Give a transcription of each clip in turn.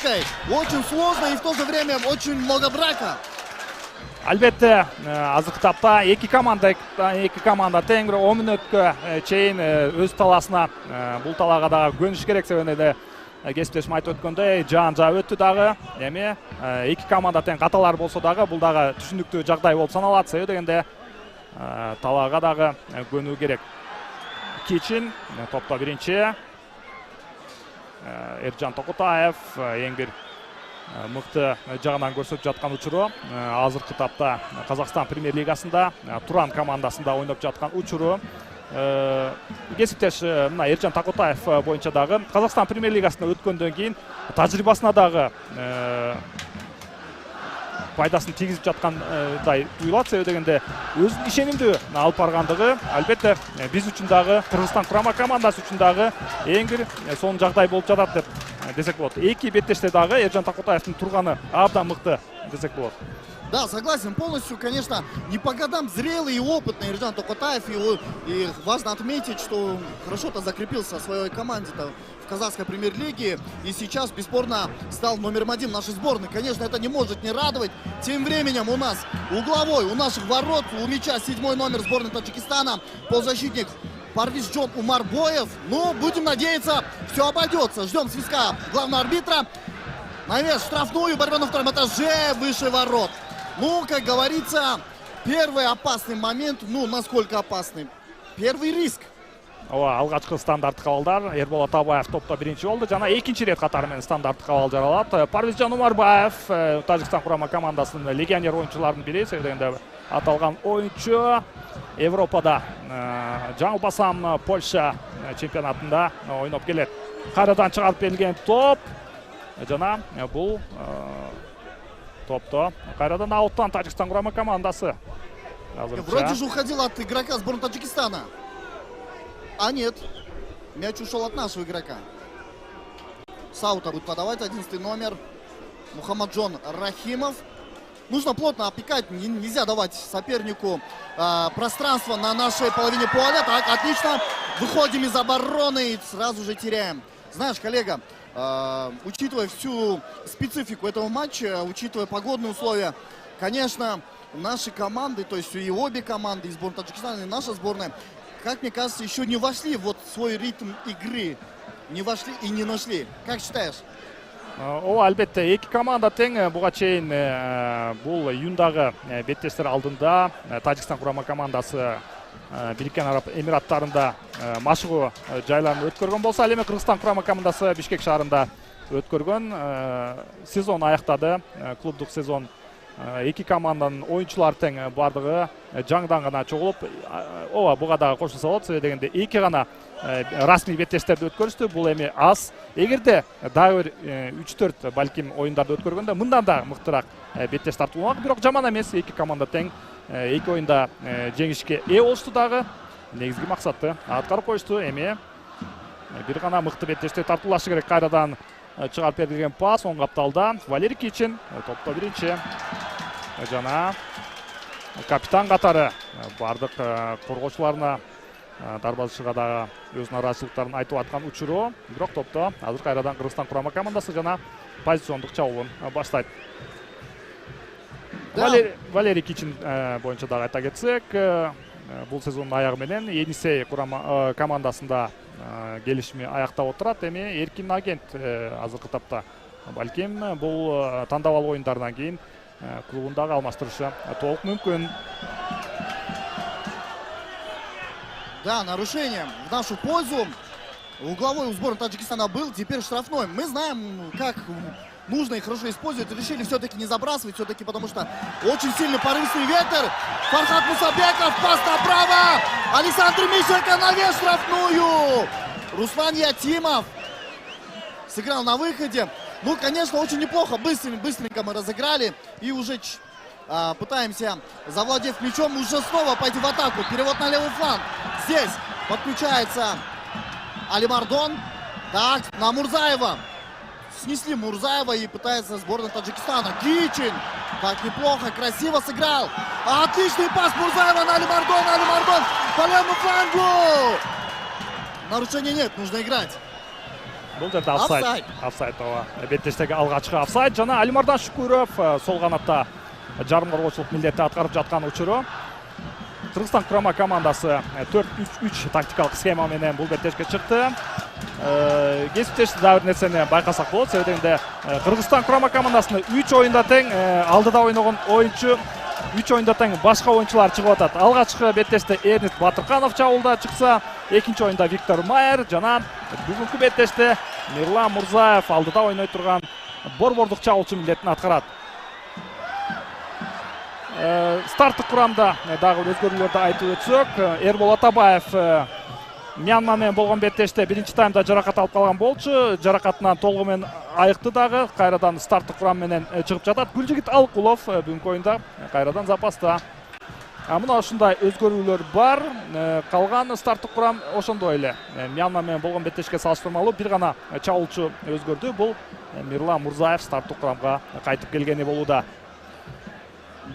нагрузкой. Очень сложно и в то же время очень много брака. Albatta, azirgi etapda ikki komanda teng 10 minutga чейин өз таласына бул талага дагы көнүш керек себебинде кесиптешим айтып өткөндөй жан-жа өттү дагы. Эми эки команда тең каталар болсо дагы бул дагы түшүнүктүү жагдай болуп саналат. Себеби дегенде талага дагы көнүү керек. Кичин топто биринчи. Эржан Токотаев эң бир мыкты жагынан көрсөтүп жаткан учуру. Азыркы этапта Казакстан премьер-лигасында Туран командасында ойноп жаткан учуру. Кесиптеш мына Эржан Токотаев боюнча дагы Казакстан премьер-лигасына өткөндөн кийин тажрыйбасына дагы пайдасын тийгизип жаткандай туюлат. Себеби дегенде өзүнүн ишенимдүү алып баргандыгы албетте биз үчүн дагы Кыргызстан курама командасы үчүн дагы эң бир сонун жагдай болуп жатат деп десек болот. Эки беттеште дагы Эржан Токотаевдин турганы абдан мыкты десек болот. Да, согласен полностью, конечно, не по годам зрелый и опытный Эржан Токотаев. И важно отметить, что хорошо-то закрепился в своей команде-то в казахской премьер-лиге. И сейчас, бесспорно, стал номером 1 нашей сборной. Конечно, это не может не радовать. Тем временем у нас угловой, у наших ворот, у мяча 7-й номер сборной Таджикистана, полузащитник Парвизджон Умарбоев. Ну, будем надеяться, все обойдется. Ждем свистка главного арбитра. Навес штрафную, борьба на втором этаже, выше ворот. Ну, как говорится, первый опасный момент. Ну, насколько опасный? Первый риск. Алгачкы стандарттык абалдар. Эрбол Атабаев топто биринчи болду. Жана экинчи рет катары менен стандарттык абал жаралат. Парвизджон Умарбаев Тажикстан курама командасынын легионер оюнчуларынын бири. Себебинде аталган оюнчу Европада жаңылбасам Польша чемпионатында ойноп келет. Кайрадан чыгарып берилген топ. Жана бул топто кайрадан ауттан Таджикстан курама командасы. Вроде же уходил от игрока сборной Таджикистана. А нет, мяч ушел от нашего игрока. Саута будет подавать, 11-й номер Мухаммаджон Рахимов. Нужно плотно опекать, нельзя давать сопернику пространство на нашей половине поля. Так, отлично, выходим из обороны и сразу же теряем. Знаешь, коллега, учитывая всю специфику этого матча, учитывая погодные условия, конечно, наши команды, то есть и обе команды, и сборная Таджикистана, и наша сборная, как мне кажется, еще не вошли в свой ритм игры. Не вошли и не нашли. Как считаешь? Албетте, эки команда тең буга чейин бул июндагы беттештер алдында Таджикстан курама командасы Бириккен Араб Эмираттарында машыгуу жайларын өткөргөн болсо, ал эми Кыргызстан курама командасы Бишкек шаарында өткөргөн. Сезон аяктады, клубдук сезон. Эки команданын оюнчулары тең бардыгы жаңыдан гана чогулуп, буга дагы кошулса болот. Себеби дегенде эки гана расмий беттештерди өткөрүштү. Бул эми аз. Эгерде дагы бир 3-4 балким оюндарды өткөргөндө мындан да мыктыраак беттеш тартылмак. Бирок жаман эмес, эки команда тең эки оюнда жеңишке ээ болушту дагы. Негизги максатты аткарып коюшту. Эми бир гана мыкты беттеште тартуулашы керек. Кайрадан чыгарып берилген пас оң капталда. Валерий Кичин топто биринчи. Жана капитан катары бардык коргоочуларына, дарбазачыга дагы өз нааразычылыктарын айтып аткан учуру. Бирок топто азыр кайрадан Кыргызстан курама командасы жана позициондук чабуулун баштайт. Валерий Кичин боюнча дагы айта кетсек, бул сезондун аягы менен Енисей курама командасында келишими аяктап отурат. Эми эркин агент азыркы тапта балким бул тандабал оюндардан кийин клубундагы алмаштырышы толук мүмкүн. Да, нарушение в нашу пользу. Угловой у сборной Таджикистана был, теперь штрафной. Мы знаем, как нужно и хорошо использовать. Решили все-таки не забрасывать, все-таки потому что очень сильный порывистый ветер. Фархат Мусабеков, пас направо. Александр Мищенко навес штрафную. Руслан Ятимов сыграл на выходе. Ну, конечно, очень неплохо. Быстренько мы разыграли. И уже пытаемся, завладев мячом, уже снова пойти в атаку. Перевод на левый фланг. Здесь подключается Алимардон. Так, на Мурзаева. Снесли Мурзаева и пытается сборная Таджикистана. Кичин. Так, неплохо, красиво сыграл. Отличный пас Мурзаева на Алимардона. Алимардон по левому флангу. Нарушения нет, нужно играть. Бул жерде офсайд. Офсайд ооба. Беттештеги алгачкы офсайд жана Алимардан Шүкүров сол канатта жарым коргоочулук милдетти аткарып жаткан учуру. Кыргызстан курама командасы 4-3-3 тактикалык схема менен бул беттешке чыкты. Кесиптешти да бир нерсени байкасак болот. Себебинде Кыргызстан курама командасында 3 оюнда тең алдыда ойногон оюнчу 3 оюнда тең башка оюнчулар чыгып атат. Алгачкы беттеште Эрнест Батырканов чабуулда чыкса, экинчи оюнда Виктор Майер жана бүгүнкү беттеште Мирлан Мурзаев алдыда ойной турган борбордук чабуучу милдетин аткарат. Старттык курамда дагы өзгөрүүлөрдү айтып өтсөк, Эрбол Атабаев Мьянма менен болгон беттеште биринчи таймда жаракат алып калган болчу. Жаракатынан толугу менен айыкты дагы. Кайрадан старттык курам менен чыгып жатат. Гүлжигит Алкулов бүгүнкү оюнда кайрадан запаста. Мына ушундай өзгөрүүлөр бар. Калган старттык курам ошондой эле. Мьянма менен болгон беттешке салыштырмалуу бир гана чабуучу өзгөрдү. Бул Мирлан Мурзаев старттык курамга кайтып келгени болууда.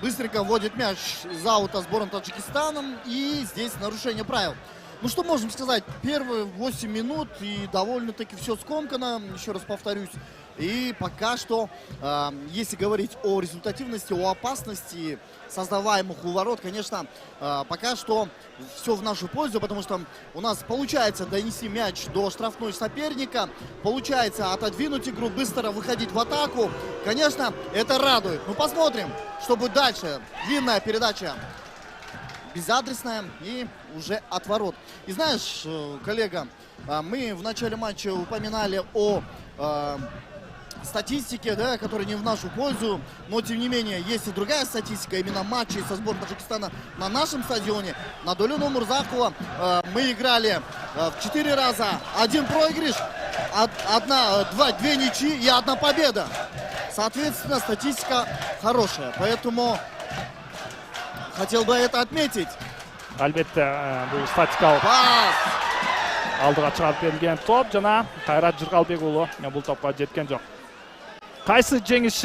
Быстренько вводит мяч за аута сборной Таджикистана. И здесь нарушение правил. Ну что можем сказать? Первые 8 минут и довольно-таки все скомкано, еще раз повторюсь. И пока что, если говорить о результативности, о опасности создаваемых у ворот, конечно, пока что все в нашу пользу, потому что у нас получается донести мяч до штрафной соперника, получается отодвинуть игру, быстро выходить в атаку. Конечно, это радует. Ну посмотрим, что будет дальше. Длинная передача. Безадресная и уже от ворот. И знаешь, коллега, мы в начале матча упоминали о статистике, да, которая не в нашу пользу, но тем не менее есть и другая статистика, именно матчей со сборной Таджикистана на нашем стадионе. На Долину Мурзакова мы играли в 4 раза, 1 проигрыш, 2 ничьи и 1 победа. Соответственно, статистика хорошая, поэтому хотел бы это отметить. Албетте, бул статикалык алдыга чыгарып берилген топ жана Кайрат Жыргалбек уулу бул топко жеткен жок. Кайсы жеңиш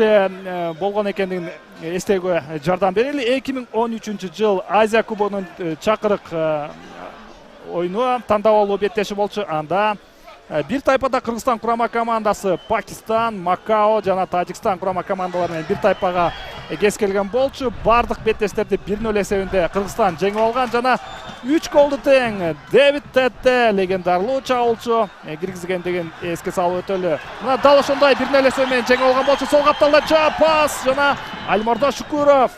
болгон экендигин эстөөгө жардам берели. 2013-жыл Азия кубогунун чакырык оюну тандабалуу беттеши болчу. Анда бир тайпада Кыргызстан курама командасы Пакистан, Макао жана Тажикстан курама командалары менен бир тайпага кез келген болчу. Бардык беттештерди 1-0 эсебинде Кыргызстан жеңип алган жана 3 голду тең Дэвид Тетте легендарлуу чабуучу киргизгендигин эске салып өтөлү. Мына дал ошондой 1-0 эсеби менен жеңип алган болчу. Сол капталда пас жана Алимардан Шүкүров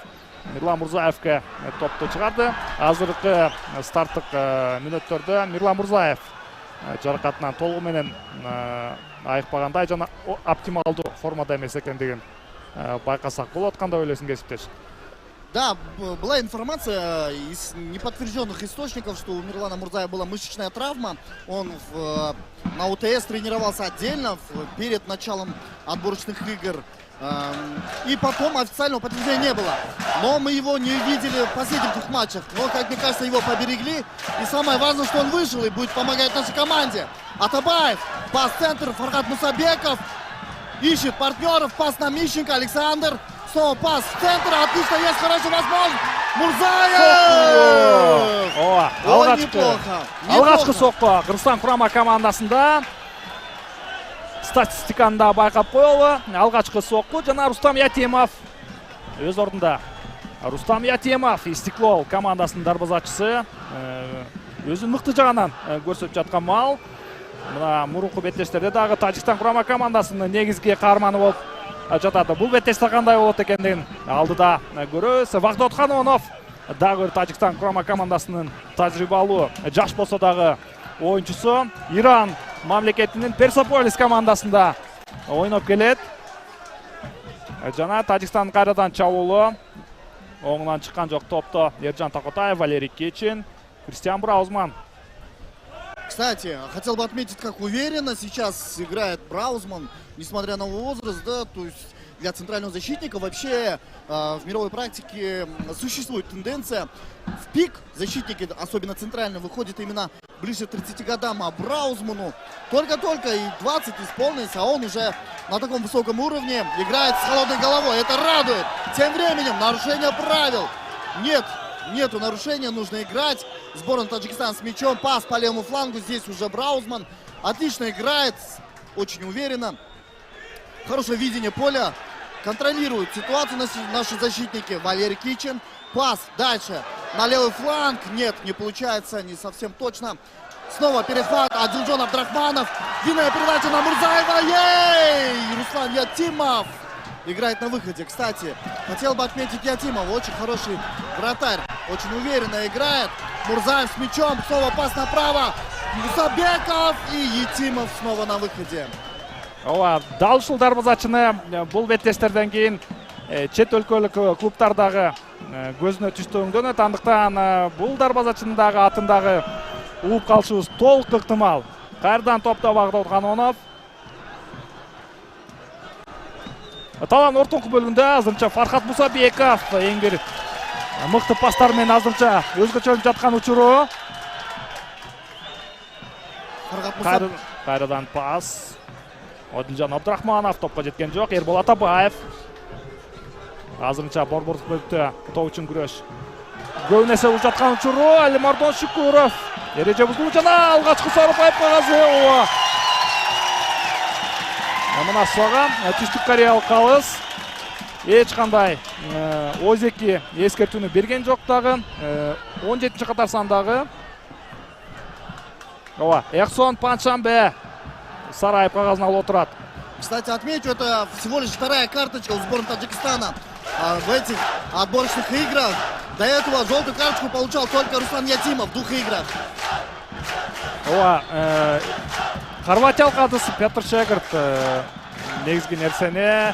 Мирлан Мурзаевке топту чыгарды. Азыркы старттык мүнөттөрдө Мирлан Мурзаев жаракатынан толугу менен айыкпагандай жана оптималдуу формада эмес экендигин байкасак болот. Кандай ойлойсуң, кесиптеш? Да, была информация из неподтвержденных источников, что у Мирлана Мурзаева была мышечная травма. Он на УТС тренировался отдельно перед началом отборочных игр. И потом официального подтверждения не было. Но мы его не видели в последних 2 матчах. Но, как мне кажется, его поберегли. И самое важное, что он вышел и будет помогать нашей команде. Атабаев, пас-центр, Фархат Мусабеков. Ищет партнеров, пас на Мищенко, Александр. Снова пас в центр, отлично, есть хорошая возможность. Мурзаев! Неплохо. Алгачкы сокку Кыргызстан курама командасында статистиканы да байкап коелу. Алгачкы сокку жана Рустам Ятемов өз ордунда. Рустам Ятемов Истиклол командасынын дарбазачысы өзүн мыкты жагынан көрсөтүп жаткан мал. Мына мурунку беттештерде дагы Тажикстан курама командасынын негизги каарманы болуп жатады. Бул беттеште кандай болот экендигин алдыда көрөбүз. Вагдот Ханонов дагы Тажикстан курама командасынын тажрыйбалуу жаш болсо дагы оюнчусу. Иран мамлекетинин Персеполис командасында ойноп келет. Жана Тажикстан кайрадан чабуулу. Оңунан чыккан жок топто Эржан Такотаев, Валерий Кечин, Кристиан Браузман. Кстати, хотел бы отметить, как уверенно сейчас играет Браузман, несмотря на возраст, да, то есть для центрального защитника вообще в мировой практике существует тенденция в пик защитники, особенно центрально, выходят именно ближе к 30 годам, а Браузману только-только и 20 исполнилось, а он уже на таком высоком уровне играет с холодной головой. Это радует. Тем временем нарушение правил. Нету нарушения, нужно играть. Сборная Таджикистана с мячом, пас по левому флангу, здесь уже Браузман. Отлично играет, очень уверенно. Хорошее видение поля. Контролируют ситуацию наши защитники. Валерий Кичин. Пас дальше на левый фланг. Нет, не получается, не совсем точно. Снова перехват. Адилжон Абдрахманов. Длинная передача на Мурзаева. Ей! Руслан Ятимов играет на выходе. Кстати, хотел бы отметить Ятимова. Очень хороший вратарь. Очень уверенно играет. Мурзаев с мячом. Снова пас направо. Мусабеков и Ятимов снова на выходе. Ооба, дал ушул дарбазачыны бул беттештерден кийин чет өлкөлүк клубтардагы көзүнө түштү өңдөнөт. Андыктан бул дарбазачынын дагы атындагы угуп калышыбыз толук ыктымал. Кайрадан топто Багдат Канонов. Талан ортоңку бөлүгүндө азырынча Фархат Мусабеков эң бир мыкты пастар менен азырынча өзгөчөлүп жаткан учуру. Кайрадан пас. Адилжан Абдрахманов топко жеткен жок. Эрбол Атабаев. Азырынча борбордук бөлүктө топ үчүн күрөш көбүн эсе болуп жаткан учуру. Алимардон Шукуров эреже бузулуу жана алгачкы сары пайып кагазы. Мына сага түштүк кореялык калыс эч кандай ойзеки эскертүүнү берген жок дагы. 17-катар сандагы Эхсон Паншамбе сарайып кагазын алып отурат. Кстати, отмечу, это всего лишь вторая карточка у сборной Таджикистана в этих отборочных играх. До этого желтую карточку получал только Руслан Ятимов в 2 играх. Хорватиялык адысы Петр Шегырт негизги нерсени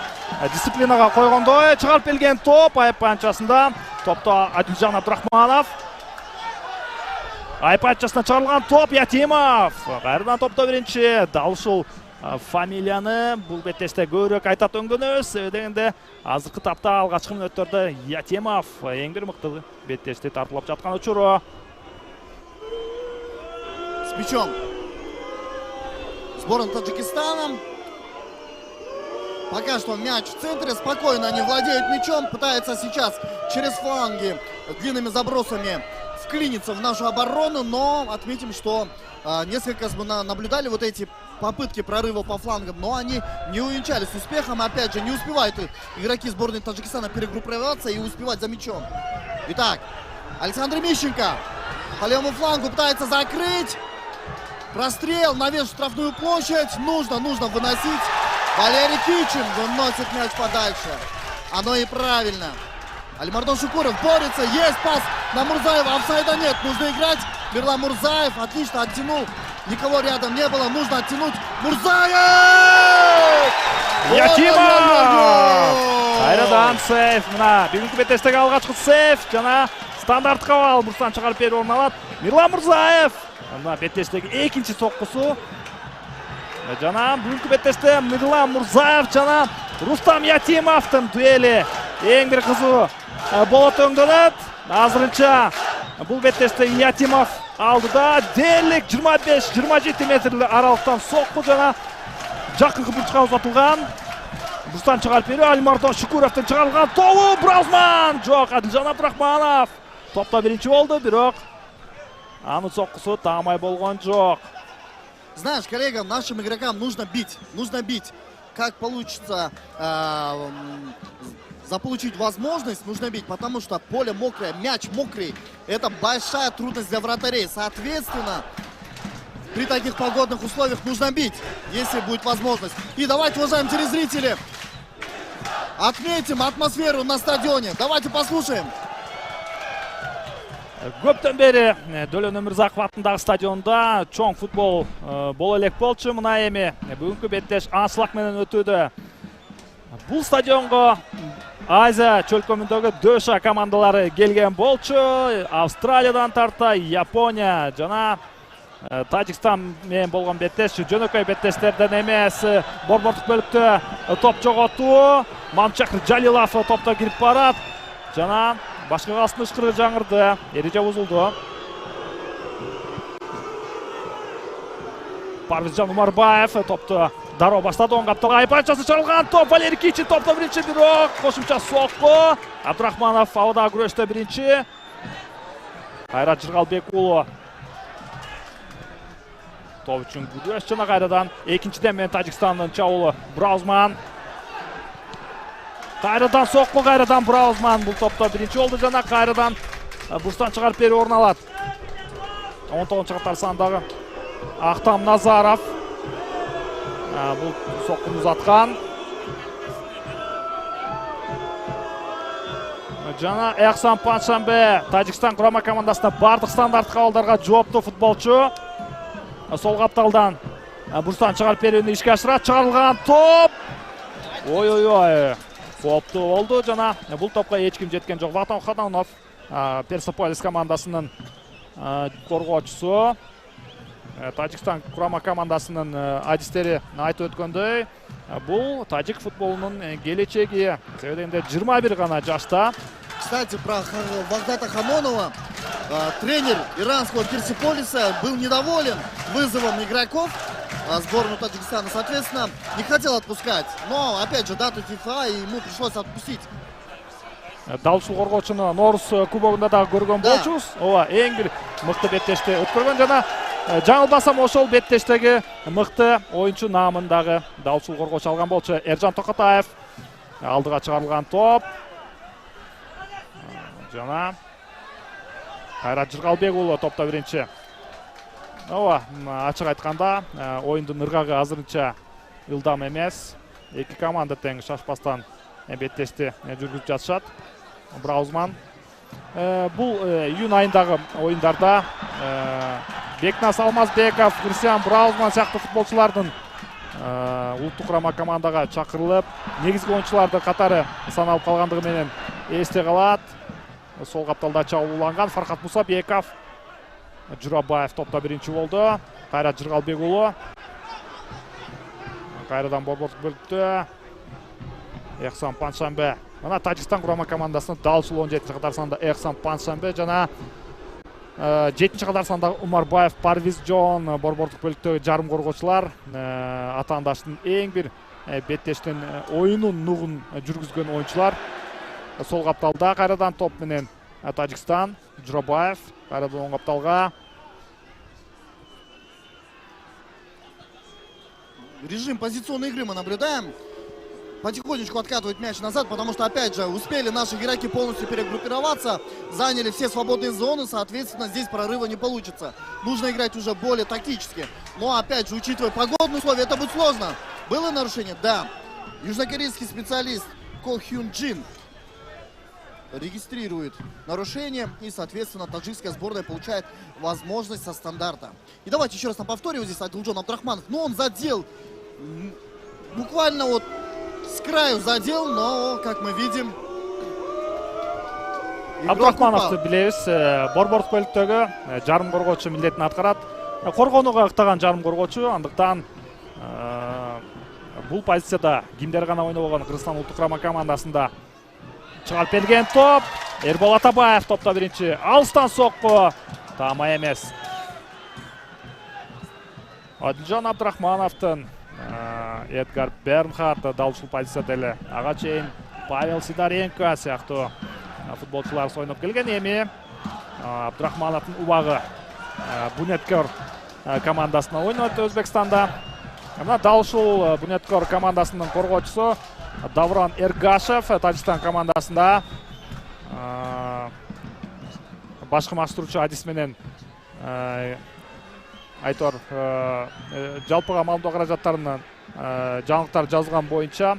дисциплинага койгондой чыгарып келген топ айып канчасында. Топто Адилжан Абдрахманов. Айып канчасына чыгарылган топ Ятимов. Кайрадан топто биринчи. Дал ушул фамилияны бул беттеште көбүрөөк айтат өңдөнөбүз. Дегенде азыркы тапта алгачкы мүнөттөрдө Ятимов эң бир мыкты беттешти тартылып жаткан учуру. С мячом сборная Таджикистана. Пока что мяч в центре, спокойно они владеют мячом, пытаются сейчас через фланги длинными забросами вклиниться в нашу оборону, но отметим, что несколько раз мы наблюдали вот эти попытки прорыва по флангам, но они не увенчались успехом. Опять же, не успевают игроки сборной Таджикистана перегруппироваться и успевать за мячом. Итак, Александр Мищенко по левому флангу пытается закрыть. Прострел, навес в штрафную площадь. Нужно выносить. Валерий Кичин выносит мяч подальше. Оно и правильно. Алимардон Шукуров борется. Есть пас на Мурзаева. Офсайда нет. Нужно играть. Мирлан Мурзаев отлично оттянул. Никого рядом не было. Нужно оттянуть. Мурзаев! Ятимов! Кайрадан сейф. Мына бүгүнкү беттештеги алгачкы сейф жана стандартка бал бурстан чыгарып берип орун алат. Мирлан Мурзаев. Мына беттештеги экинчи соккусу. Жана бүгүнкү беттеште Мирлан Мурзаев жана Рустам Ятимовдун дуэли эң бир кызуу болот өңдөнөт. Азырынча бул беттеште Ятимов алдыда дээрлик 25-27 метрлик аралыктан сокку жана жакынкы бурчка узатылган. Бурстан чыгарып берүү Алимардон Шукуровдун чыгарылган тобу Бразман жок. Адилжан Абдрахманов топто биринчи болду, бирок анын соккусу таамай болгон жок. Знаешь, коллегам, нашим игрокам нужно бить. Как получится заполучить возможность, нужно бить, потому что поле мокрое, мяч мокрый. Это большая трудность для вратарей. Соответственно, при таких погодных условиях нужно бить, если будет возможность. И давайте, уважаемые телезрители, отметим атмосферу на стадионе. Давайте послушаем. Көптөн бери Дөлөн Өмүрзаков атындагы стадионда чоң футбол боло элек болчу. Мына эми бүгүнкү беттеш аншлаг менен өтүүдө. Бул стадионго Азия чөлкөмүндөгү дөша командалары келген болчу. Австралиядан тарта Япония жана Тажикстан менен болгон беттеш жөнөкөй беттештерден эмес. Борбордук бөлүктө топ жоготуу. Мамчакыр Жалилов топто кирип барат. Жана башкы калыстын ышкырыгы жаңырды. Эреже бузулду. Парвизжан Умарбаев топту дароо баштады. Оң каптагы айпанчасы чыгарылган топ. Валерий Кичин топто биринчи, бирок кошумча сокку. Абдрахманов абада күрөштө биринчи. Кайрат Жыргалбек уулу топ үчүн күрөш жана кайрадан экинчиден менен Тажикстандын чабуулу Браузман. Кайрадан сокку, кайрадан Браузман бул топто биринчи болду жана кайрадан бурчтан чыгарып берүү орун алат. 19-катар сандагы Ахтам Назаров бул соккуну узаткан. Жана Эхсан Паншамбе Тажикстан курама командасында бардык стандарт кабалдарга жооптуу футболчу. Сол капталдан бурчтан чыгарып берүүнү ишке ашырат. Чыгарылган топ. Ой. Кооптуу болду жана бул топко эч ким жеткен жок. Ватан Хадонов Персеполис командасынын коргоочусу. Тажикстан курама командасынын адистери айтып өткөндөй, бул тажик футболунун келечеги. Себебинде 21 гана жашта. Кстати, про Вагдата Хамонова. Тренер иранского Персеполиса был недоволен вызовом игроков сборную Таджикистана. Соответственно, не хотел отпускать. Но, опять же, дата ФИФА, и ему пришлось отпустить. Далшыл коргоочуну Норус кубогунда да көргөн болчубуз. Ооба, эң бир мыкты беттешти өткөргөн жана жаңылбасам ошол беттештеги мыкты оюнчу наамындагы далшыл коргоочу алган болчу. Эржан Токотаев алдыга чыгарылган топ. Жана Кайрат Жыргалбек уулу топто биринчи. Ооба, ачык айтканда оюндун ыргагы азырынча ылдам эмес. Эки команда тең шашпастан беттешти жүргүзүп жатышат. Браузман бул июнь айындагы оюндарда Бекнас Алмазбеков, Кристиан Браузман сыяктуу футболчулардын улуттук курама командага чакырылып, негизги оюнчулардын катары саналып калгандыгы менен эсте калат. Сол капталда чабууланган Фархат Мусабеков. Журабаев топто биринчи болду. Кайрат Жыргалбек уулу. Кайрадан борбордук бөлүктө Эхсан Паншамбе. Мына Тажикстан курама командасынын далшыл 17-катар санда Эхсан Паншамбе жана 7-катар сандагы Умарбаев Парвиз Жон борбордук бөлүктөгү жарым коргоочулар. Атаандаштын эң бир беттештин оюнун нугун жүргүзгөн оюнчулар. Сол капталда кайрадан топ менен Тажикстан. Журабаев кайрадан оң капталга. Режим позиционной игры мы наблюдаем. Потихонечку откатывать мяч назад, потому что, опять же, успели наши игроки полностью перегруппироваться, заняли все свободные зоны, соответственно, здесь прорыва не получится. Нужно играть уже более тактически. Но, опять же, учитывая погодные условия, это будет сложно. Было нарушение? Да. Южнокорейский специалист Ко Хюн Джин регистрирует нарушение, и, соответственно, таджикская сборная получает возможность со стандарта. И давайте еще раз на повторе, вот здесь Адилджон Абдрахманов, но он задел, буквально вот с краю задел, но, как мы видим, Абдрахмановду билебиз, борбордук бөлүктөгү жарым коргоочу милдетин аткарат. Коргонууга ыктаган жарым коргоочу, андыктан бул позицияда кимдер гана ойнобогон Кыргызстан улуттук курама командасында чыгарып берген топ. Эрбол Атабаев топто биринчи. Алыстан сокку. Тамай эмес. Адилжан Абдрахмановдун Эдгар Бернхард далшыл позицияда эле. Ага чейин Павел Сидоренко сыяктуу футболчулар ойноп келген. Эми Абдрахмановдун убагы Бунеткор командасына ойнойт Өзбекстанда. Мына далшыл Бунеткор командасынын коргоочусу Давран Эргашев Тажикстан командасында башкармаштыруучу адис менен айтор жалпыга маалымдоо каражаттарынын жаңылыктар жазылган боюнча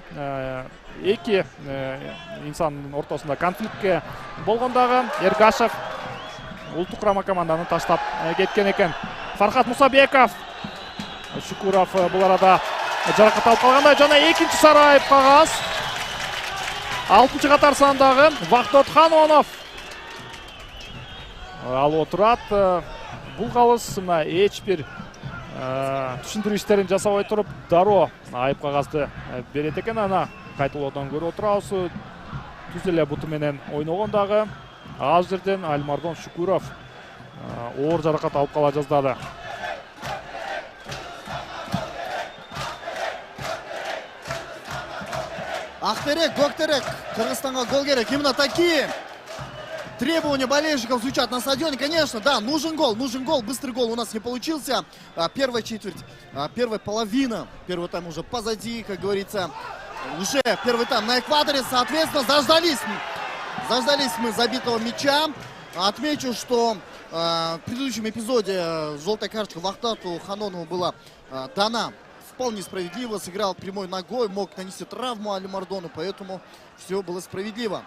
эки инсандын ортосунда конфликтке болгондагы Эргашев улуттук курама команданы таштап кеткен экен. Фархат Мусабеков, Шукуров бул арада жаракат алып калгандай жана экинчи сары айып кагаз. 6-катар сандагы Вахтот Ханонов алып отурат. Бул калыс мына эч бир түшүндүрүү иштерин жасабай туруп дароо айып кагазды берет экен. Ана кайталоодон көрүп отурабыз. Түз эле буту менен ойногондагы ал жерден Альмардон Шукуров оор жаракат алып кала жаздады. Актерек, Гоктерек, Кыргызстанга гол керек. Именно такие Требования болельщиков звучат на стадионе. Конечно, да, нужен гол. Быстрый гол у нас не получился. Первая четверть, первая половина. Первый тайм уже позади, как говорится. Уже первый тайм на экваторе. Соответственно, заждались мы забитого мяча. Отмечу, что в предыдущем эпизоде желтая карточка Вахтату Ханонову была дана вполне справедливо. Сыграл прямой ногой, мог нанести травму Алимардону, поэтому все было справедливо.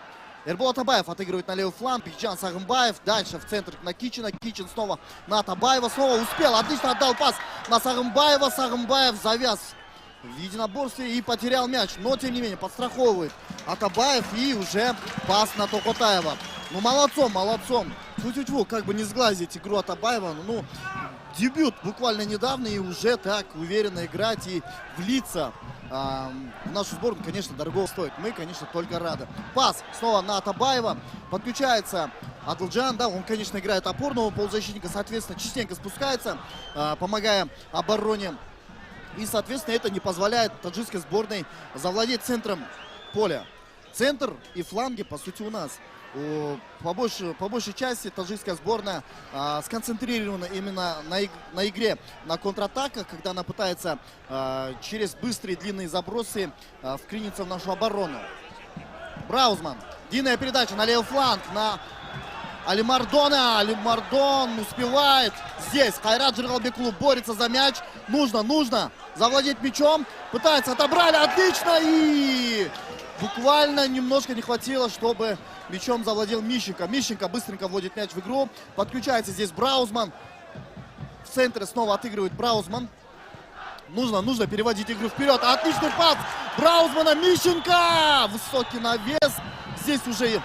Эрбол Атабаев отыгрывает на левый фланг. Бекджан Сагымбаев. Дальше в центр на Кичина. Кичин снова на Атабаева. Снова успел. Отлично отдал пас на Сагымбаева. Сагымбаев завяз в единоборстве и потерял мяч. Но, тем не менее, подстраховывает Атабаев. И уже пас на Токотаева. Ну, молодцом. Тьфу-тьфу-тьфу, как бы не сглазить игру Атабаева. Ну, дебют буквально недавно. И уже так уверенно играть и влиться в нашу сборную, конечно, дорого стоит. Мы, конечно, только рады. Пас снова на Атабаева. Подключается Адылджан. Да, он, конечно, играет опорного полузащитника. Соответственно, частенько спускается, помогая обороне. И, соответственно, это не позволяет таджикской сборной завладеть центром поля. Центр и фланги, по сути, у нас. По большей части таджикская сборная сконцентрирована именно на игре, на контратаках, когда она пытается через быстрые длинные забросы вклиниться в нашу оборону. Браузман. Длинная передача на левый фланг, на Алимардона. Алимардон успевает. Здесь Кайрат Джергалбекулу борется за мяч. Нужно завладеть мячом. Пытается, отобрали, отлично. И буквально немножко не хватило, чтобы мячом завладел Мищенко. Мищенко быстренько вводит мяч в игру. Подключается здесь Браузман. В центре снова отыгрывает Браузман. Нужно переводить игру вперед. Отличный пас Браузмана. Мищенко. Высокий навес. Здесь уже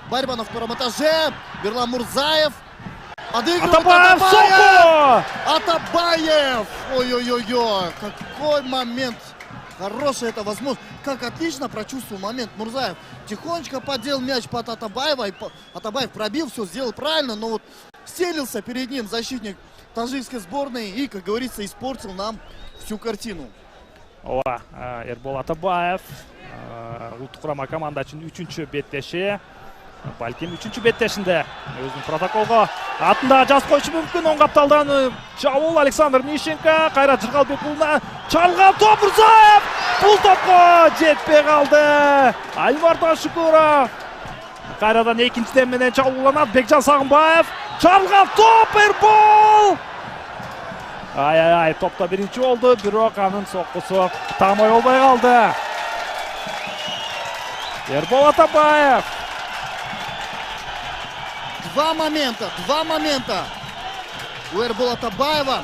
борьба на втором этаже. Берлам Мурзаев. Отыгрывает Атабаев. Ой-ой-ой-ой. Какой момент. Хорошая это возможность. Как отлично прочувствовал момент Мурзаев. Тихонечко поддел мяч под Атабаева. И Атабаев пробил, все сделал правильно. Но вот селился перед ним защитник таджикской сборной. И, как говорится, испортил нам всю картину. Ооба, Эрбол Атабаев. Улттук курама команда үчүн 3-чү беттеши. Балким 3-чү беттешинде өзүнүн протоколго атында жаз коюшу мүмкүн. Оң капталдан чабуул Александр Мищенко. Кайрат Жыргалбекулуна чалган топ Мурзаев. Бул топко жетпей калды. Алимардон Шукуров. Кайрадан экинчиден менен чабууланат Бекжан Сагымбаев. Чалган топ Эрбол. Ай, топта биринчи болду, бирок анын соккусу тамай болбой калды. Эрбол Атабаев. Два момента у Эрбола Атабаева.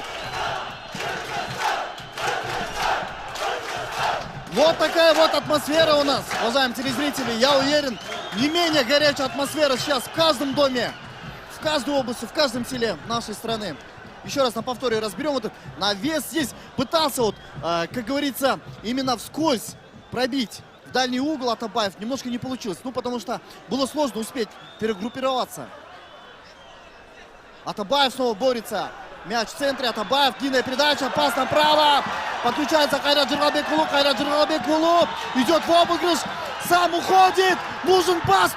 Вот такая вот атмосфера у нас, уважаемые телезрители. Я уверен, не менее горячая атмосфера сейчас в каждом доме, в каждой области, в каждом селе нашей страны. Еще раз на повторе разберем этот навес. Здесь пытался, вот, как говорится, именно вскользь пробить в дальний угол Атабаев. Немножко не получилось, ну потому что было сложно успеть перегруппироваться. Атабаев снова борется. Мяч в центре. Атабаев. Длинная передача. Пас направо. Подключается Кайрат Жыргалбекулу. Кайрат Жыргалбекулу. Идет в обыгрыш. Сам уходит. Нужен пас.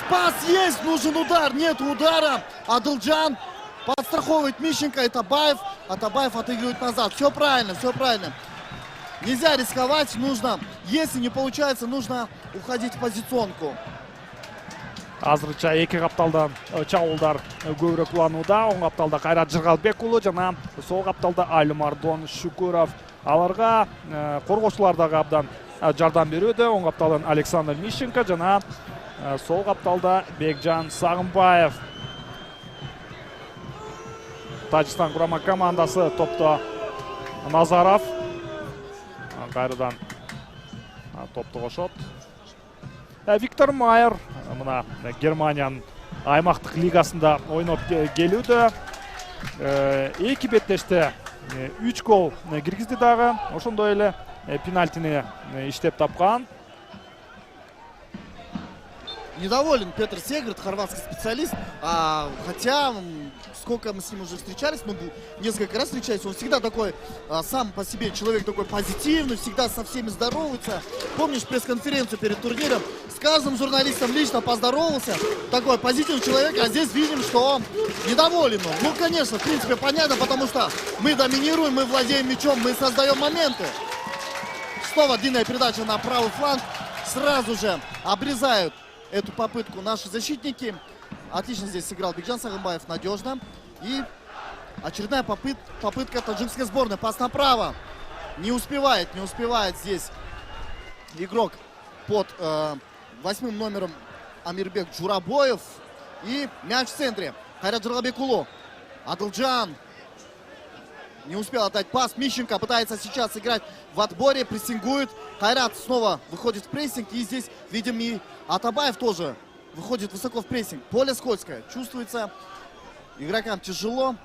Пас есть. Нужен удар. Нет удара. Адылджан подстраховывает Мищенко. Атабаев отыгрывает назад. Все правильно. Нельзя рисковать. Нужно. Если не получается, нужно уходить в позиционку. Азырынча эки капталдан чабуулдар көбүрөөк уланууда. Оң капталда Кайрат Жыргалбекулу жана сол капталда Алимардон Шукуров. Аларга коргоочулар дагы абдан жардам берүүдө. Оң капталдан Александр Мищенко жана сол капталда Бекжан Сагымбаев. Тажикстан курама командасы топто Назаров. Кайрадан топту кошот. Виктор Майер мына Германиянын аймактык лигасында ойноп келүүдө. Эки беттеште 3 гол киргизди дагы. Ошондой эле пенальтини иштеп тапкан. Недоволен Петр Сегрет, хорватский специалист. Хотя, сколько мы с ним уже встречались, несколько раз встречались, он всегда такой, сам по себе человек такой позитивный, всегда со всеми здоровается. Помнишь пресс-конференцию перед турниром? С каждым журналистом лично поздоровался. Такой позитивный человек, а здесь видим, что он недоволен. Ну, конечно, в принципе, понятно, потому что мы доминируем, мы владеем мячом, мы создаем моменты. Снова длинная передача на правый фланг. Сразу же обрезают эту попытку наши защитники. Отлично здесь сыграл Бекжан Сагынбаев, надежно. И очередная попытка таджикской сборной. Пас направо. Не успевает здесь игрок под 8 номером Амирбек Джурабоев. И мяч в центре. Хайрат Джурабекулу. Адылджан. Не успел отдать пас. Мищенко пытается сейчас играть в отборе, прессингует. Хайрат снова выходит в прессинг. И здесь видим и Атабаев тоже выходит высоко в прессинг. Поле скользкое. Чувствуется игрокам тяжело.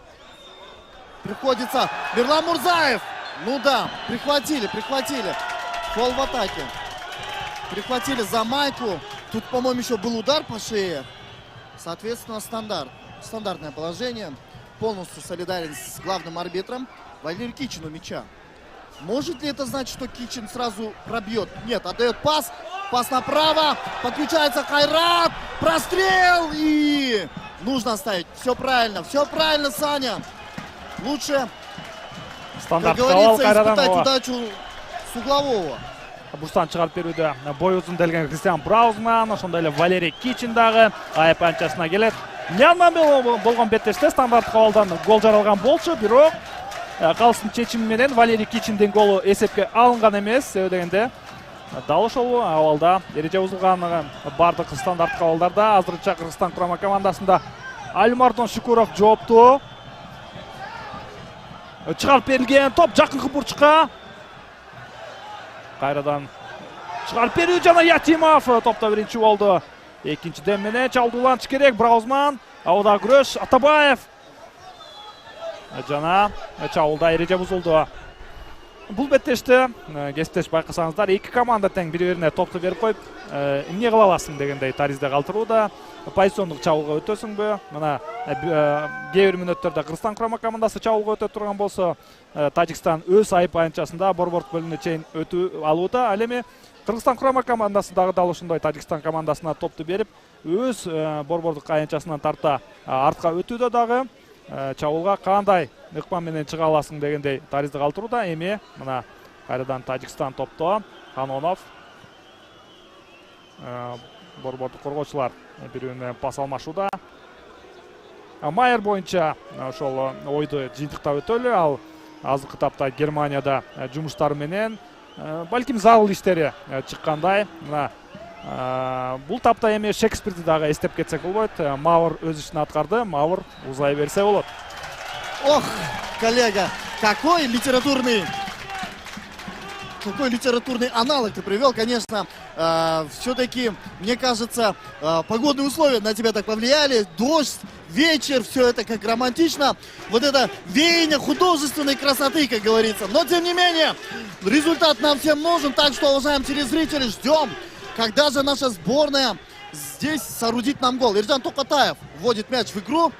Приходится. Мирлан Мурзаев. Ну да, прихватили. Фол в атаке. Прихватили за майку. Тут, по-моему, еще был удар по шее. Соответственно, стандартное положение. Полностью солидарен с главным арбитром. Валерий Кичин у мяча. Может ли это значить, что Кичин сразу пробьет? Нет, отдает пас. Пас направо. Подключается Хайрат. Прострел. И нужно оставить. Все правильно, Саня. Лучше, как говорится, испытать удачу с углового. Бурстан чыгарып берүүдө бой узун делген Кристиан Браузман, ошондой эле Валерий Кичин дагы айып анчасына келет. Мьянман болгон беттеште стандарт кабалдан гол жаралган болчу, бирок калыстын чечими менен Валерий Кичиндин голу эсепке алынган эмес. Себеби дегенде дал ошол абалда эреже бузулган бардык стандарт кабалдарда. Азырынча Кыргызстан курама командасында Альмардон Шукуров жооптуу. Чыгарып берилген топ жакынкы бурчка. Кайрадан чыгарып берүү жана Ятимов топто биринчи болду. Экинчиден менен чалдууланыш керек. Браузман, абада күрөш, Атабаев. Жана чабуулда эреже бузулду. Бул беттеште кесиптеш байкасаңыздар, эки команда тең бири-бирине топту берип коюп, эмне кыла аласың дегендей таризде калтырууда. Позициондук чабуулга өтөсүңбү? Мына кээ бир мүнөттөрдө Кыргызстан курама командасы чабуулга өтө турган болсо, Тажикстан өз айып аянтчасында борбордук бөлүмүнө чейин өтүү алууда. Ал эми Кыргызстан курама командасы дагы дал ушундай Тажикстан командасына топту берип, өз борбордук аянтчасынан тарта артка өтүүдө дагы чабуулга кандай ыкма менен чыга аласың дегендей таризди калтырууда. Эми мына кайрадан Тажикстан топто. Ханонов, борбордук коргоочулар бири-бирине пас алмашууда. Майер боюнча ошол ойду жыйынтыктап өтөлү. Ал азыркы тапта Германияда жумуштары менен балким зарыл иштери чыккандай. Мына бул тапта эми Шекспирди дагы эстеп кетсек болбойт. Маур өз ишин аткарды. Маур узай берсе болот. Ох, коллега, какой литературный аналог ты привел. Конечно, все-таки, мне кажется, погодные условия на тебя так повлияли. Дождь, вечер, все это как романтично. Вот это веяние художественной красоты, как говорится. Но, тем не менее, результат нам всем нужен. Так что, уважаемые телезрители, ждем, когда же наша сборная здесь соорудит нам гол. Иржан Токатаев вводит мяч в игру.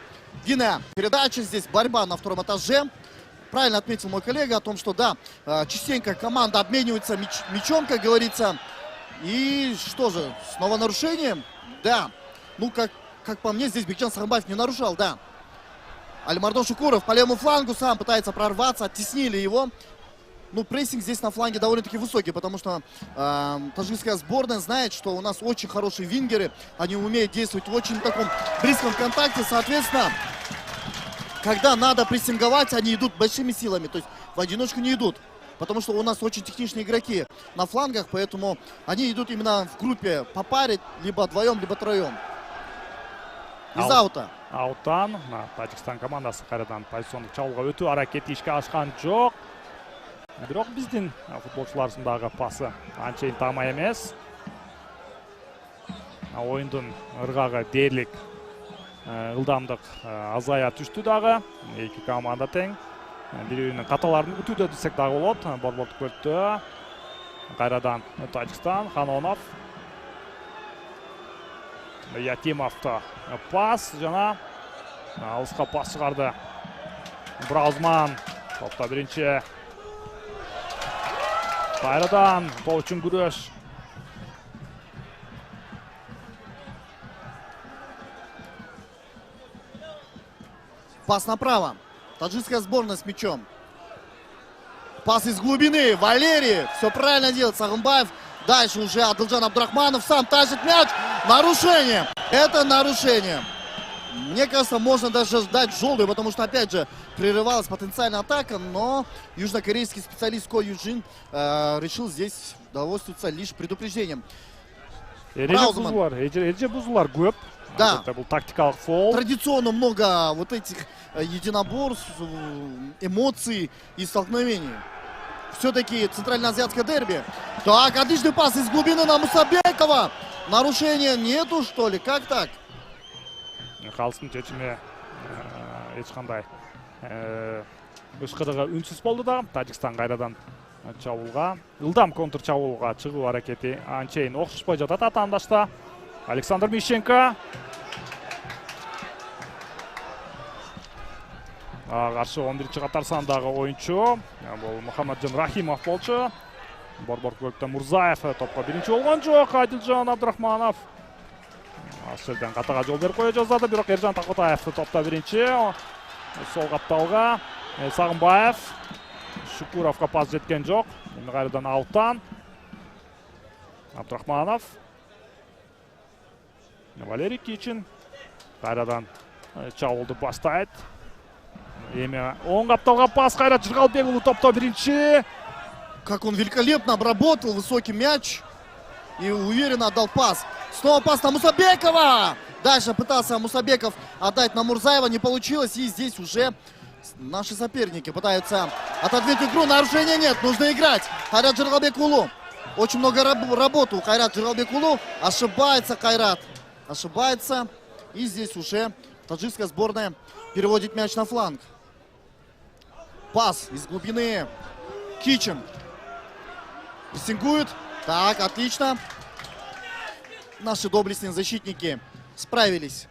Длинная передача, здесь борьба на втором этаже. Правильно отметил мой коллега о том, что да, частенько команда обменивается мячом, как говорится. И что же, снова нарушение? Да. Ну, как по мне, здесь Бекжан Сагынбаев не нарушал, да. Альмардон Шукуров по левому флангу сам пытается прорваться, оттеснили его. Ну, прессинг здесь на фланге довольно-таки высокий, потому что таджикская сборная знает, что у нас очень хорошие вингеры. Они умеют действовать в очень таком близком контакте, соответственно, когда надо прессинговать, они идут большими силами, то есть в одиночку не идут. Потому что у нас очень техничные игроки на флангах, поэтому они идут именно в группе по паре, либо вдвоем, либо троем. Из аута. Ауттан Тажикстан командасы кайрадан позициондук чабуулга өтүү аракети ишке ашкан жок. Бирок биздин футболчуларыбыздагы пасы анчейин тама эмес. Оюндун ыргагы дээрлик ылдамдык азая түштү дагы. Эки команда тең. Бири-биринин каталарын күтүүдө десек дагы болот. Борбордук бөлүктө кайрадан Тажикстан, Ханонов. Ятимовта пас жана алыска пас чыгарды. Браузман топта биринчи. Кайрадан топ үчүн күрөш. Пас направо. Таджикская сборная с мячом. Пас из глубины. Валерий. Все правильно делает Сагынбаев. Дальше уже Адылжан Абдрахманов сам тащит мяч. Нарушение. Это нарушение. Мне кажется, можно даже ждать желтый, потому что, опять же, прерывалась потенциальная атака, но южнокорейский специалист Ко Юджин решил здесь довольствоваться лишь предупреждением. Эреже бузулар көп. Да. Это был тактикалык фол. Традиционно много вот этих единоборств, эмоций и столкновений. Все-таки центральноазиатское дерби. Так, отличный пас из глубины на Мусабекова. Нарушения нету, что ли? Как так? Калыстын чечими эч кандай ышкырыгы үнсүз болду да. Тажикстан кайрадан чабуулга, ылдам контр чабуулга чыгуу аракети анчейин окшошпой жатат атаандашта. Александр Мищенко. Каршы 11-чи катар сандагы оюнчу. Бул Мухаммаджан Рахимов болчу. Борбор көктө Мурзаев топко биринчи болгон жок. Адилжан Абдрахманов Асырдан катага жол берип кое жаздады, бирок Эржан Такотаев топта биринчи. Сол капталга Сагынбаев. Шукуровго пас жеткен жок. Эми кайрадан ауттан Абдрахманов. Валерий Кичин кайрадан чабуулду баштайт. Эми оң капталга пас Кайрат Жыргалбек уулу топто биринчи. Как он великолепно обработал высокий мяч и уверенно отдал пас. Снова пас на Мусабекова. Дальше пытался Мусабеков отдать на Мурзаева, не получилось. И здесь уже наши соперники пытаются отодвинуть игру. Нарушения нет, нужно играть. Кайрат Жыргалбек уулу. Очень много работы у Кайрат Жыргалбек уулу. Ошибается Кайрат. Ошибается. И здесь уже таджикская сборная переводит мяч на фланг. Пас из глубины. Кичин. Прессингует. Так, отлично. Наши доблестные защитники справились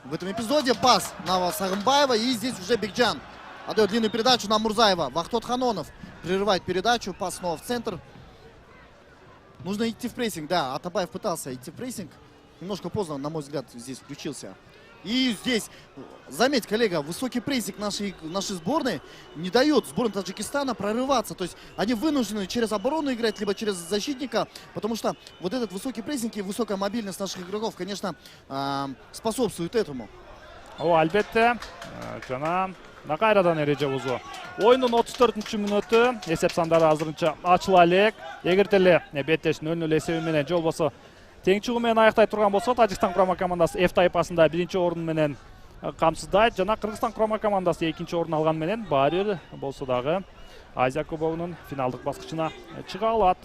в этом эпизоде. Пас на Сагынбаева. И здесь уже Бекджан отдает длинную передачу на Мурзаева. Вахтот Ханонов прерывает передачу. Пас снова в центр. Нужно идти в прессинг. Да, Атабаев пытался идти в прессинг. Немножко поздно, на мой взгляд, здесь включился. И здесь, заметь, коллега, высокий прессинг нашей сборной не дает сборной Таджикистана прорываться. То есть они вынуждены через оборону играть, либо через защитника, потому что вот этот высокий прессинг и высокая мобильность наших игроков, конечно, способствует этому. Албетте, жана кайрадан эреже бузуу. Оюндун 34-мүнөтү мүнөтү эсеп сандары азырынча ачыла элек. Эгерде эле беттеш 0-0 эсеби менен же болбосо тең чыгуу менен аяктай турган болсо, Тажикстан курама командасы F тайпасында биринчи орун менен камсыздайт. Жана Кыргызстан курама командасы экинчи орун алган менен баары бир болсо дагы Азия кубогунун финалдык баскычына чыга алат.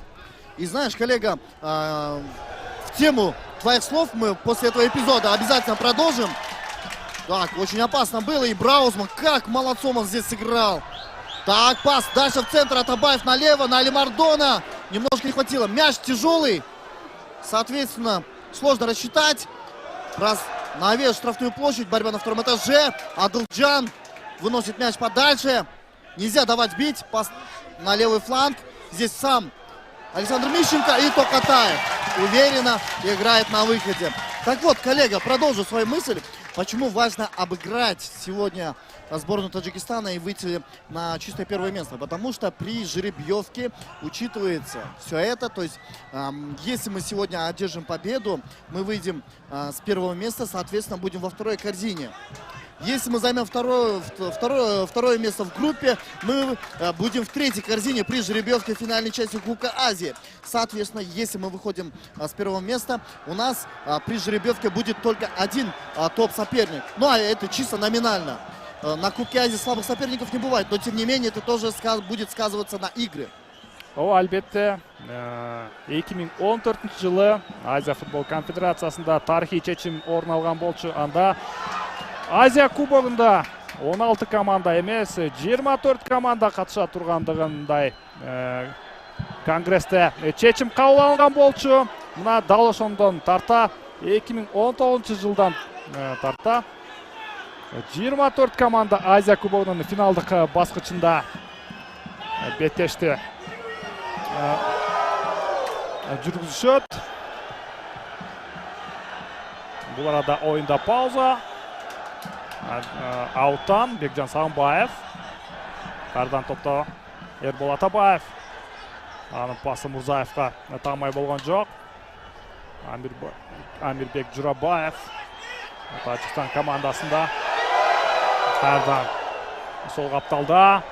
И знаешь, коллега, в тему твоих слов мы после этого эпизода обязательно продолжим. Так, очень опасно было. И Браузман, как молодцом он здесь сыграл. Так, пас дальше в центр, Атабаев налево, на Алимардона. Немножко не хватило. Мяч тяжелый. Соответственно, сложно рассчитать. Раз навес штрафную площадь, борьба на втором этаже. Адылджан выносит мяч подальше. Нельзя давать бить. Пас на левый фланг. Здесь сам Александр Мищенко и Токатаев уверенно играет на выходе. Так вот, коллега, продолжу свою мысль. Почему важно обыграть сегодня сборную Таджикистана и выйти на чистое первое место? Потому что при жеребьевке учитывается все это. То есть, если мы сегодня одержим победу, мы выйдем с первого места, соответственно, будем во второй корзине. Если мы займем второе место в группе, мы будем в третьей корзине при жеребьевке финальной части Кубка Азии. Соответственно, если мы выходим с первого места, у нас при жеребьевке будет только один топ-соперник. Ну, а это чисто номинально. На Кубке Азии слабых соперников не бывает, но тем не менее это тоже будет сказываться на игры. Албетте 2014 жылы Азия футбол конфедерациясында тарихи чечим орун алган болчу. Анда Азия кубогунда 16 команда эмес, 24 команда катыша тургандыгындай конгрессте чечим кабыл алынган болчу. Мына дал ошондон тарта 2019 жылдан тарта 24 команда Азия кубогунун финалдык баскычында беттешти жүргүзүшөт. Бул арада оюнда пауза. Ауттан Бекжан Сагынбаев. Кардан топто Эрбол Атабаев. Анын пасы Мурзаевка тагмай болгон жок. Амирбек Журабаев Тажикстан командасында. Кардан сол капталда.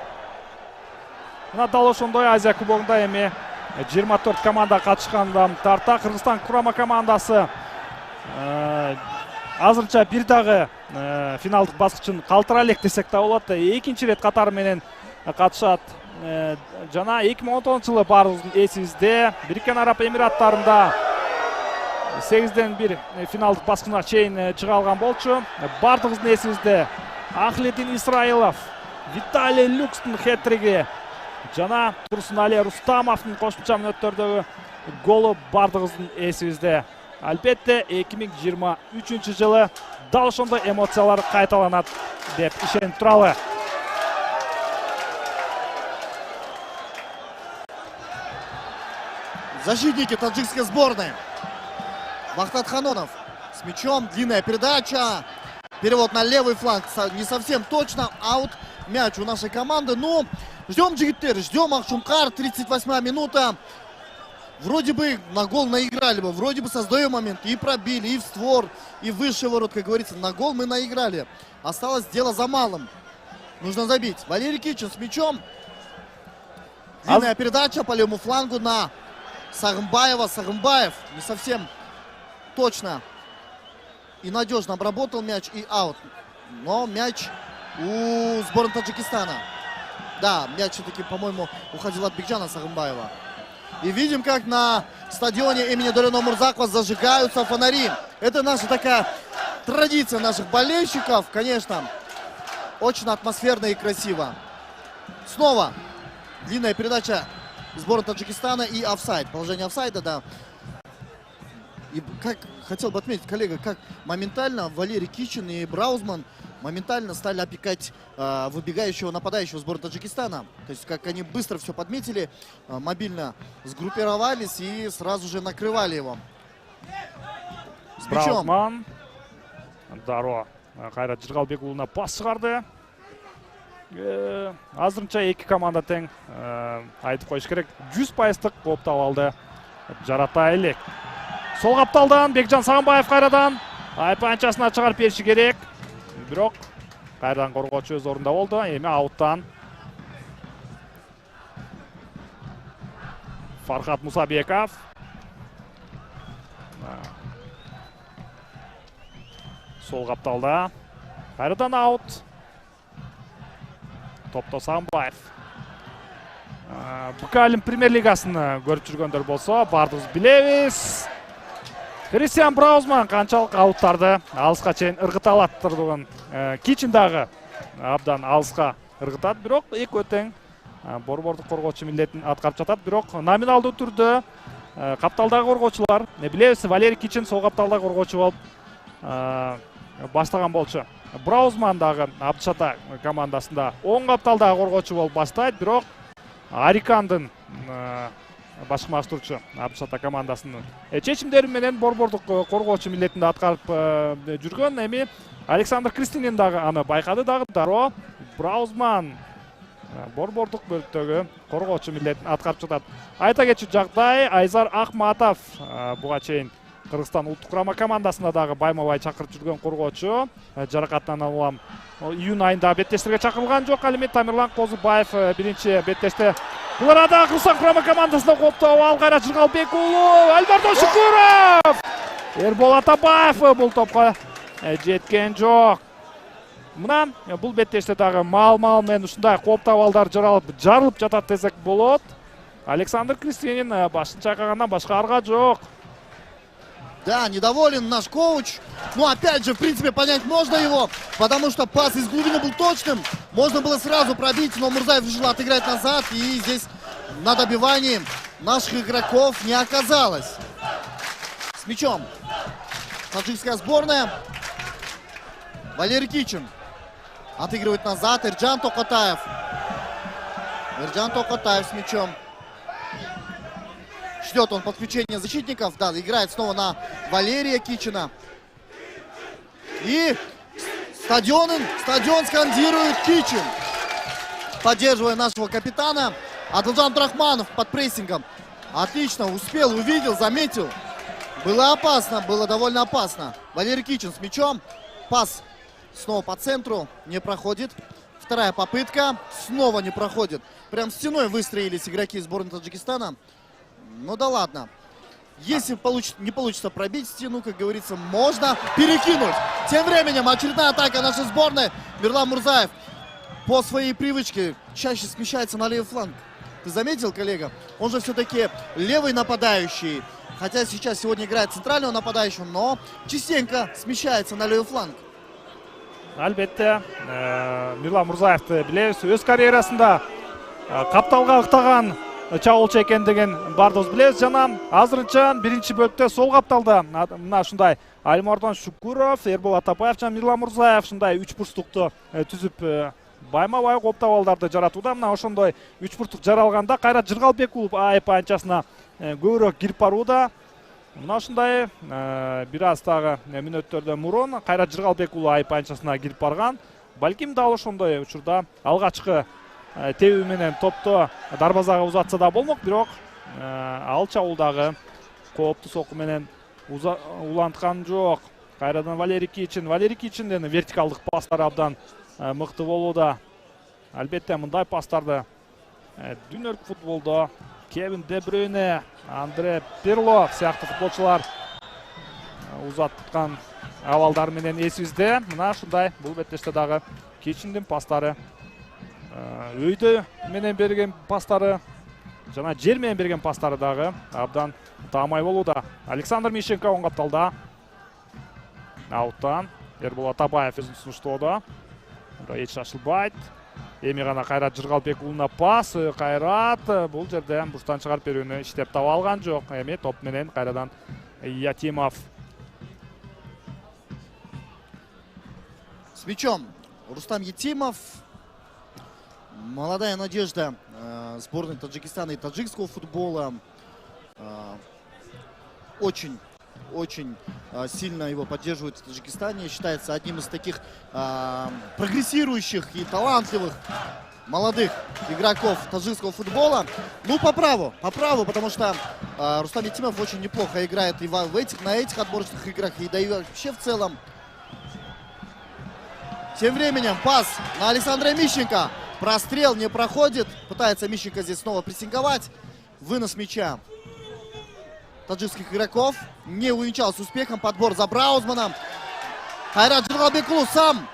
Мына дал ошондой Азия кубогунда эми 24 команда катышкандан тарта Кыргызстан курама командасы азырынча бир дагы финалдык баскычын калтыра элек десек да болот. Экинчи рет катары менен катышат. Жана 2019 жылы баарыбыздын эсибизде Бириккен Араб Эмираттарында 8ден 1 финалдык баскычына чейин чыга алган болчу. Бардыгыбыздын эсибизде Ахледин Исраилов, Виталий Люкстун хет-триги жана Турсунали Рустамовдун кошумча мүнөттөрдөгү голу бардыгыбыздын эсибизде. Албетте 2023 жылы дал ошондой эмоциялар кайталанат деп ишенип туралы. Защитники таджикской сборной. Вахтат Ханонов с мячом. Длинная передача. Перевод на левый фланг. Не совсем точно. Аут. Мяч у нашей команды. Ну, ждем, жигиттер. Ждем Акшумкар. 38-я минута. Вроде бы на гол наиграли бы. Вроде бы создаем момент. И пробили, и в створ, и в высший ворот, как говорится. На гол мы наиграли. Осталось дело за малым. Нужно забить. Валерий Кичин с мячом. Длинная передача по левому флангу на Сагынбаева. Сагынбаев не совсем точно и надежно обработал мяч, и аут. Но мяч у сборной Таджикистана. Да, мяч все-таки, по-моему, уходил от Бекжана Сагынбаева. И видим, как на стадионе имени Долина Мурзакова зажигаются фонари. Это наша такая традиция наших болельщиков, конечно. Очень атмосферно и красиво. Снова длинная передача сборной Таджикистана и офсайд. Положение офсайда, да. И как хотел бы отметить, коллега, как моментально Валерий Кичин и Браузман моментально стали опекать выбегающего нападающего сборной Таджикистана. То есть как они быстро все подметили, мобильно сгруппировались и сразу же накрывали его. С мячом. Браузман. Даро Кайрат Жыргалбек уулуна пас чыгарды. Азырынча эки команда тең, айтып коюш керек, 100% кооптап алды. Жарата элек. Сол капталдан Бекжан Сагынбаев кайрадан айпанчасына чыгарып бериши керек. Бирок кайрадан коргоочу өз орунда болду. Эми ауттан Фархат Мусабеков. Сол капталда кайрадан аут. Топто Сагынбаев. БК Премьер Лигасын көрүп жүргөндөр болсо, бардыгыбыз билебиз. Кристиан Браузман канчалык ауттарды алыска чейин ыргыта алат турган. Кичин дагы абдан алыска ыргытат, бирок эки өтең борбордук коргоочу милдетин аткарып жатат. Бирок номиналдуу түрдө капталдагы коргоочулар, билебиз, Валерий Кичин сол капталдагы коргоочу болуп баштаган болчу. Браузман дагы Абдышата командасында оң капталдагы коргоочу болуп баштайт, бирок Арикандын башкармаштыруучу Абдышата командасынын чечимдери менен борбордук коргоочу милдетинде аткарып жүргөн. Эми Александр Кристинин дагы аны байкады дагы. Даро Браузман борбордук бөлүктөгү коргоочу милдетин аткарып жатат. Айта кетчү жагдай, Айзар Акматов буга чейин Кыргызстан улуттук курама командасында дагы байма-бай чакырып жүргөн коргоочу. Жаракаттан улам июнь айында беттештерге чакырылган жок. Ал эми Тамирлан Козубаев биринчи беттеште. Бул арада Кыргызстан курама командасында коптоо ал Кайрат Жыргалбек уулу, Альберто Шукуров. Эрбол Атабаев бул топко жеткен жок. Мына бул беттеште дагы мал менен ушундай коптоо балдар жарылып жатат десек болот. Александр Кристинин башын чайкагандан башка арга жок. Да, недоволен наш коуч. Ну, опять же, в принципе, понять можно его, потому что пас из глубины был точным. Можно было сразу пробить, но Мурзаев решил отыграть назад. И здесь на добивании наших игроков не оказалось. С мячом таджикская сборная. Валерий Кичин отыгрывает назад. Эрджан Токотаев. Эрджан Токотаев с мячом. Ждет он подключения защитников. Да, играет снова на Валерия Кичина. И стадион скандирует Кичин, поддерживая нашего капитана. Адылжан Абдрахманов под прессингом. Отлично, успел, увидел, заметил. Было опасно, было довольно опасно. Валерий Кичин с мячом. Пас снова по центру, не проходит. Вторая попытка, снова не проходит. Прям стеной выстроились игроки сборной Таджикистана. Ну да ладно. Если не получится пробить стену, как говорится, можно перекинуть. Тем временем очередная атака нашей сборной. Мирлан Мурзаев по своей привычке чаще смещается на левый фланг. Ты заметил, коллега? Он же все-таки левый нападающий. Хотя сегодня играет центрального нападающего, но частенько смещается на левый фланг. Албетте, Мирлан Мурзаевты билебиз. Өз карьерасында капталга ыктаган чабуулчу экендигин бардыбыз билебиз. Жана азырынча биринчи бөлүктө сол капталда мына ушундай Альмардан Шукуров, Эрбол Атабаев жана Мирлан Мурзаев ушундай үч бурчтукту түзүп байма-бай коптабалдарды жаратууда. Мына ошондой үч бурчтук жаралганда Кайрат Жыргалбек уулу АЭП анчасына көбүрөөк кирип барууда. Мына ушундай бир аз дагы мүнөттөрдөн мурун Кайрат Жыргалбек уулу АЭП анчасына кирип барган. Балким дал ошондой учурда алгачкы тебүү менен топту дарбазага узатса да болмок, бирок ал чабуулдагы кооптуу соку менен уланткан жок. Кайрадан Валерий Кичиндин вертикалдык пастары абдан мыкты болууда. Албетте мындай пастарды дүйнөлүк футболдо Кевин Де Брюйне, Андре Пирло сыяктуу футболчулар узаткан абалдар менен эсибизде. Мына ушундай бул беттеште дагы Кичиндин пастары, өйдө менен берген пастары жана жер менен берген пастары дагы абдан таамай болууда. Александр Мищенко оң капталда. Ауттан Эрбол Атабаев өзүн сунуштоодо. Эч шашылбайт. Эми гана Кайрат Жыргалбек уулуна пас. Кайрат бул жерде бурчтан чыгарып берүүнү иштеп таба алган жок. Эми топ менен кайрадан Ятимов. С мячом Рустам Ятимов. Молодая надежда сборной Таджикистана и таджикского футбола. Очень сильно его поддерживают в Таджикистане. Считается одним из таких прогрессирующих и талантливых молодых игроков таджикского футбола. Ну, по праву, потому что Рустам Ятимов очень неплохо играет и на этих отборочных играх, и да и вообще в целом. Тем временем пас на Александра Мищенко. Прострел не проходит. Пытается Мищенко здесь снова прессинговать. Вынос мяча таджикских игроков не увенчался успехом. Подбор за Браузманом. Кайрат Жыргалбекулу сам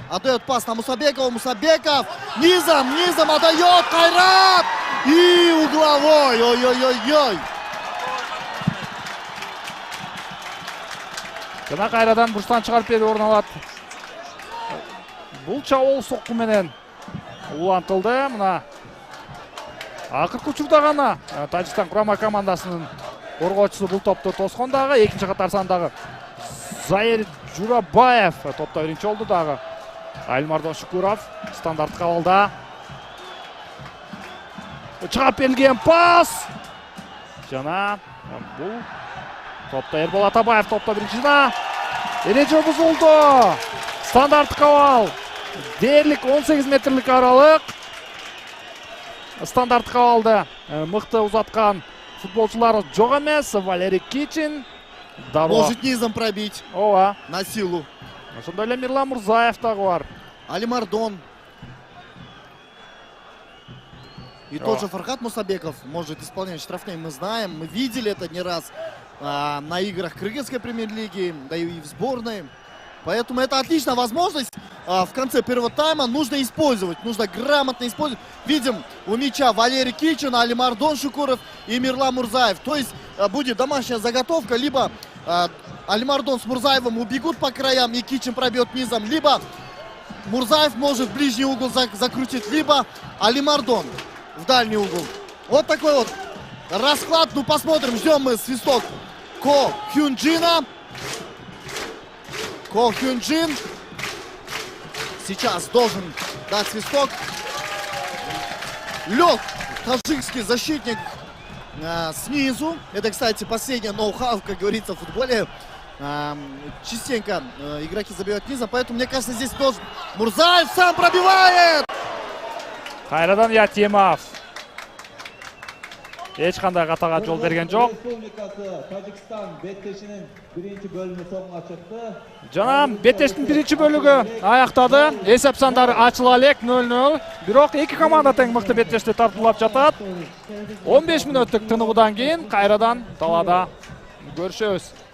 отдает пас на Мусабекова. Мусабеков низом отдает Кайрат. И угловой. Ой-ой-ой-ой. Жана кайрадан бурчтан чыгарып берүү орун алат. Бул чабуул сокку менен улантылды. Мына акыркы учурда гана Тажикстан курама командасынын коргоочусу бул топту тоскон дагы. Экинчи катар сандагы Заир Журабаев топто биринчи болду дагы. Альмардан Шукуров стандарттык абалда. Чыгап берилген пас. Жана бул топто Эрбол Атабаев топто биринчи жана эреже бузулду. Стандарттык абал. Дээрлик 18 метрлик аралык. Стандарттык абалды мыкты узаткан футболчулар жок эмес. Валерий Кичин может низом пробить. Ооба. На силу. Ошондой эле Мирлан Мурзаев дагы бар. Алимардон. И тот же Фархат Мусабеков может исполнять штрафные. Мы знаем, мы видели это не раз на играх кыргызской премьер-лиги, да и в сборной. Поэтому это отличная возможность в конце первого тайма. Нужно использовать, нужно грамотно использовать. Видим у мяча Валерий Кичин, Алимардон Шукуров и Мирлан Мурзаев. То есть будет домашняя заготовка. Либо Алимардон с Мурзаевым убегут по краям и Кичин пробьет низом. Либо Мурзаев может в ближний угол закрутить. Либо Алимардон в дальний угол. Вот такой вот расклад. Ну посмотрим, ждем мы свисток Ко Хюнджина. Ко Хюн Джин сейчас должен дать свисток. Лег таджикский защитник снизу. Это, кстати, последнее ноу-хау, как говорится, в футболе. Частенько игроки забивают низом, поэтому, мне кажется, здесь тоже Мурзаев сам пробивает. Кайрадан Ятимов. Эч кандай катага жол берген жок. Республикасы Тажикстан беттешинин биринчи бөлүмү соңуна чыкты. Жана беттештин биринчи бөлүгү аяктады. Эсеп сандары ачыла элек 0-0. Бирок эки команда тең мыкты беттешти тартуулап жатат. 15 мүнөттүк тыныгуудан кийин кайрадан талаада көрүшөбүз.